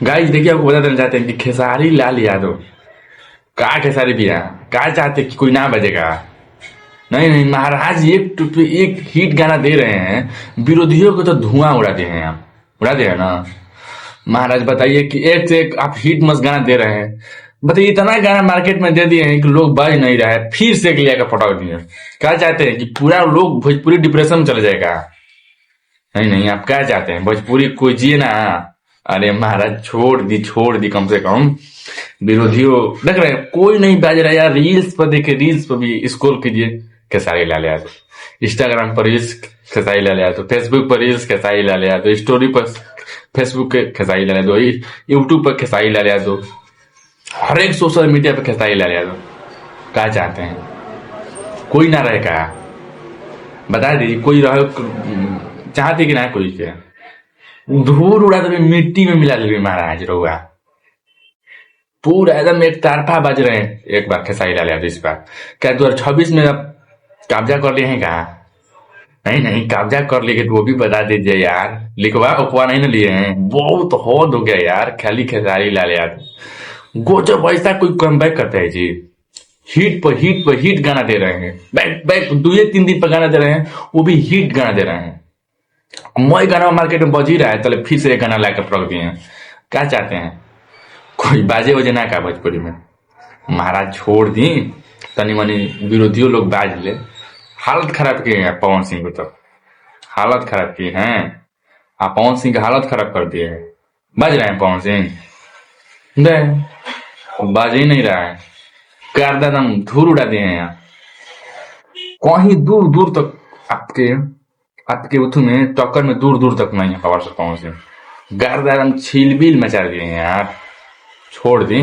Guys देखिए, आपको बता देना चाहते हैं कि खेसारी लाल यादव का खेसारी भैया का चाहते कि कोई ना बजेगा। नहीं नहीं, महाराज एक पे एक हिट गाना दे रहे हैं, विरोधियों को तो धुआं उड़ा दिए हैं आप, उड़ा दिए हैं ना। महाराज बताइए कि एक से एक आप हिट मस्त गाना दे रहे हैं। बताइए, इतना गाना मार्केट में दे दिए हैं कि लोग बज नहीं रहा है, फिर से एक लिया का फटाक दिए। क्या चाहते हैं कि पूरा लोग भोजपुरी डिप्रेशन में चले जाएगा? नहीं नहीं, आप क्या चाहते हैं भोजपुरी कोई जिए ना। अरे महाराज छोड़ दी कम से कम। विरोधियों देख रहे हैं, कोई नहीं बाज रहा यार। रील्स पर देखिए, रील्स पर भी स्क्रॉल कीजिए, खेसारी लाल यादव। इंस्टाग्राम पर रील्स खेसारी लाल यादव, फेसबुक पर रील्स खेसारी लाल यादव, स्टोरी पर फेसबुक के खेसारी लाल यादव, यूट्यूब पर खेसारी लाल यादव, हर एक सोशल मीडिया पर खेसारी लाल यादव। क्या चाहते हैं कोई ना रहेगा? बता दीजिए, कोई रहे चाहते कि ना कोई के? धूल उड़ा तो मिट्टी में मिला ले महाराज रहुआ। पूरा एकदम एक तरफा बज रहे हैं। एक बार खेसारी लाल यादव इस बार क्या 2026 में अब कब्जा कर लिए हैं क्या? नहीं नहीं, कब्जा कर लिए तो वो भी बता दीजिए यार। लिखवा उखवा नहीं ना लिए हैं? बहुत हद हो गया यार। खाली खेसारी लाल यादव गजब ऐसा कोई कम बैक करता है जी। हिट पर हिट गाना दे रहे हैं, बैक बैक 2 3 दिन पर गाना दे रहे हैं, वो भी हिट गाना दे रहे हैं। मैं गाना मार्केट में बज ही रहा है, तले फिर से एक गाना लाकर रख दिए हैं। क्या चाहते हैं कोई बाजे वजे ना का भोजपुरी में? महाराज छोड़ दी, तनी मनी विरोधियों लोग बाज ले। हालत खराब की है पवन सिंह को, तो हालत खराब की है। आप पवन सिंह की हालत खराब कर दिए है। बज रहे हैं पवन सिंह? नहीं, बाज ही नहीं रहा है। गर्दन धूल उड़ा दिए हैं यहाँ। कहीं दूर दूर तक आपके आपके उथु में टक्कर में दूर दूर तक नहीं है पावर से पवन सिंह। गर्दन छीलबिल मचा दिए हैं यार। छोड़ दी।